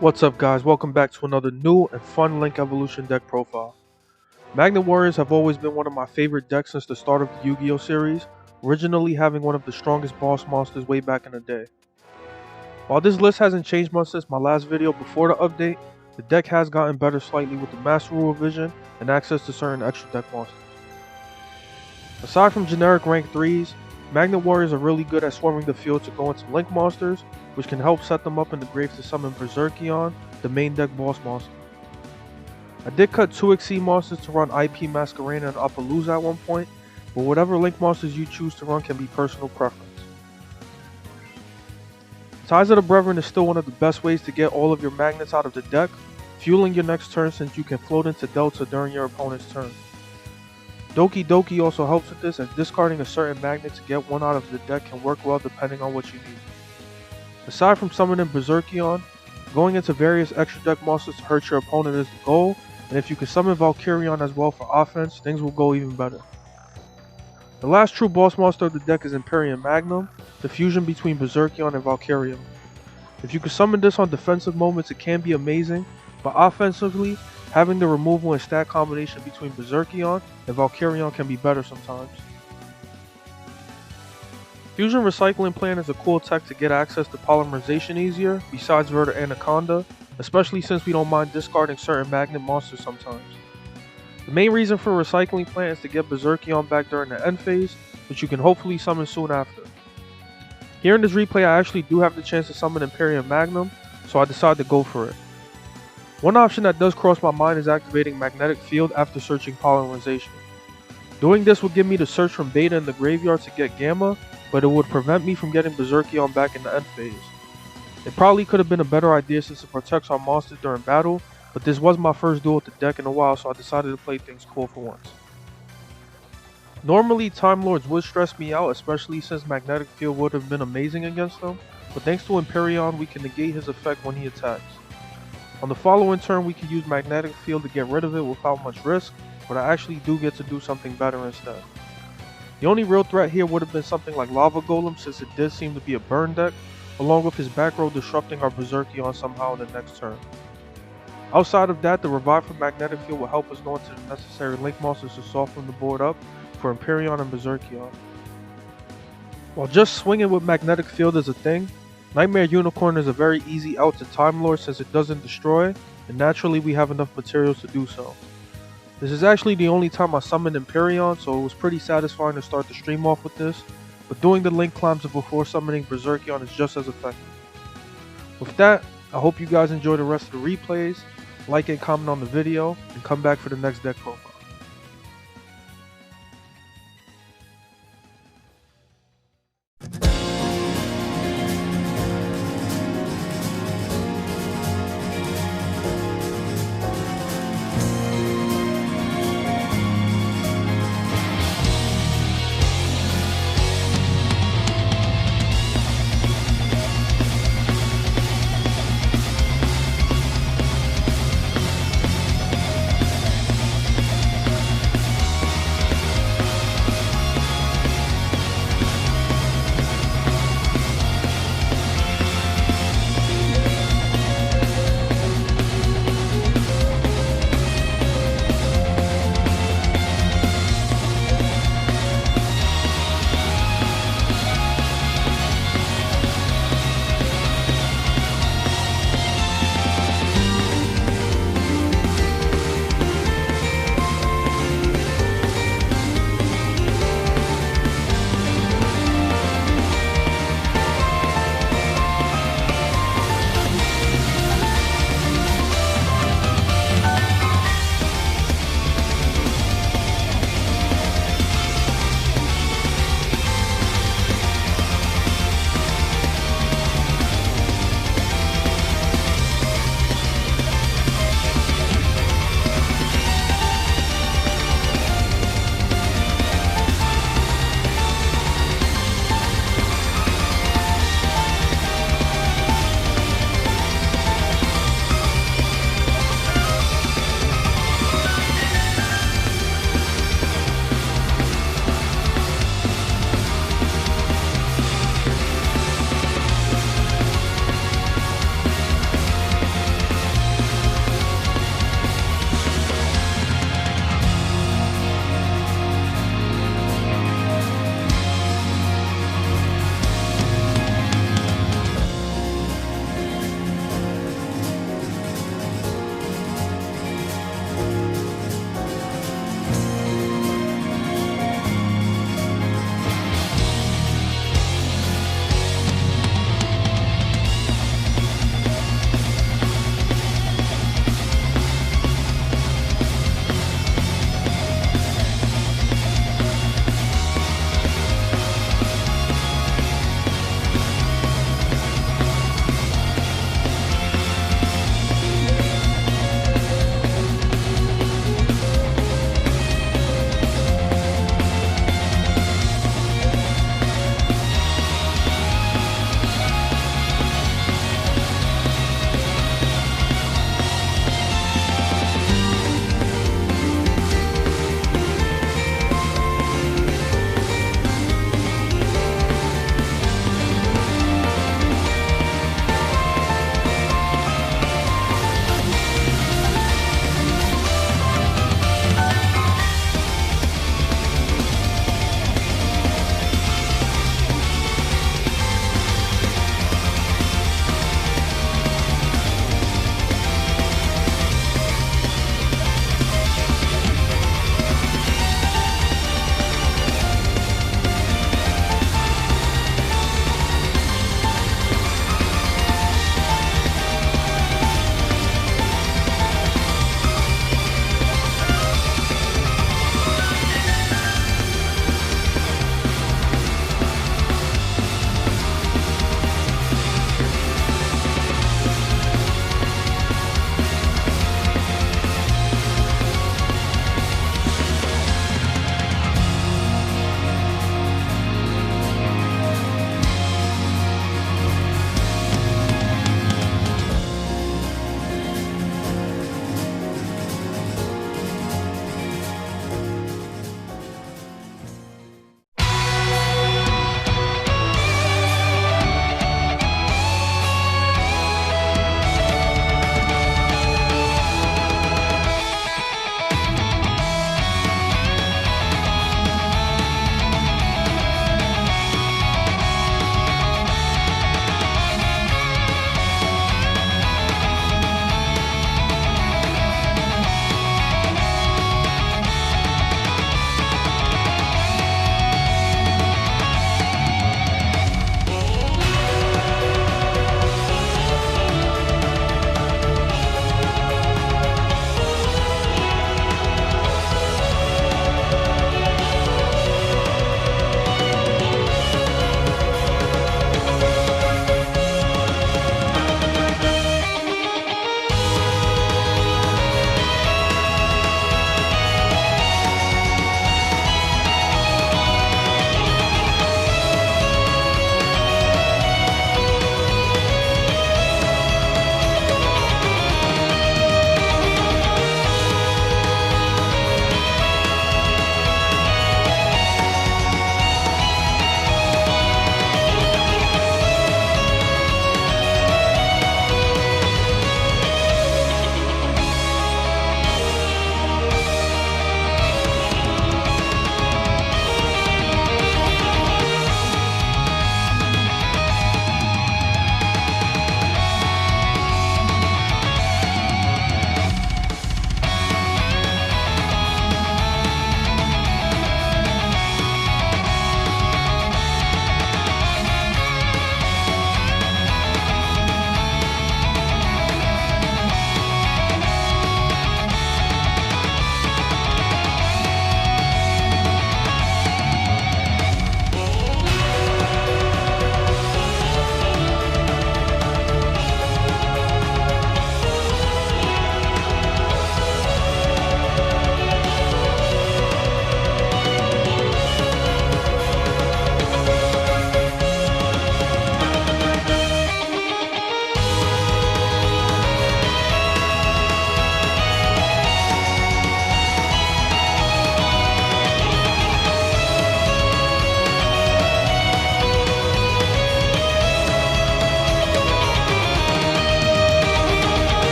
What's up guys, welcome back to another new and fun Link Evolution deck profile. Magna Warriors have always been one of my favorite decks since the start of the Yu-Gi-Oh series, originally having one of the strongest boss monsters way back in the day. While this list hasn't changed much since my last video before the update, the deck has gotten better slightly with the Master Rule revision and access to certain extra deck monsters. Aside from generic rank 3s, Magna Warriors are really good at swarming the field to go into Link monsters, which can help set them up in the grave to summon Berserkion, the main deck boss monster. I did cut 2 Exceed monsters to run IP Masquerade and Appaloosa at one point, but whatever Link monsters you choose to run can be personal preference. Ties of the Brethren is still one of the best ways to get all of your magnets out of the deck, fueling your next turn since you can float into Delta during your opponent's turn. Doki Doki also helps with this, as discarding a certain magnet to get one out of the deck can work well depending on what you need. Aside from summoning Berserkion, going into various extra deck monsters to hurt your opponent is the goal, and if you can summon Valkyrion as well for offense, things will go even better. The last true boss monster of the deck is Impermanence, the fusion between Berserkion and Valkyrion. If you can summon this on defensive moments, it can be amazing, but offensively, having the removal and stat combination between Berserkion and Valkyrion can be better sometimes. Fusion Recycling Plan is a cool tech to get access to Polymerization easier, besides Verta Anaconda, especially since we don't mind discarding certain magnet monsters sometimes. The main reason for Recycling Plan is to get Berserkion back during the end phase, which you can hopefully summon soon after. Here in this replay I actually do have the chance to summon Imperium Magnum, so I decided to go for it. One option that does cross my mind is activating Magnetic Field after searching Polymerization. Doing this would give me to search from Beta in the graveyard to get Gamma, but it would prevent me from getting Berserkion back in the end phase. It probably could have been a better idea since it protects our monsters during battle, but this was my first duel with the deck in a while, so I decided to play things cool for once. Normally Time Lords would stress me out, especially since Magnetic Field would have been amazing against them, but thanks to Imperion we can negate his effect when he attacks. On the following turn we can use Magnetic Field to get rid of it without much risk, but I actually do get to do something better instead. The only real threat here would have been something like Lava Golem, since it did seem to be a burn deck, along with his back row disrupting our Berserkion somehow in the next turn. Outside of that, the revive from Magnetic Field will help us go into the necessary Link monsters to soften the board up for Imperion and Berserkion. While just swinging with Magnetic Field is a thing, Nightmare Unicorn is a very easy out to Time Lord since it doesn't destroy, and naturally we have enough materials to do so. This is actually the only time I summoned Imperion, so it was pretty satisfying to start the stream off with this, but doing the Link climbs before summoning Berserkion is just as effective. With that, I hope you guys enjoy the rest of the replays, like and comment on the video, and come back for the next deck profile.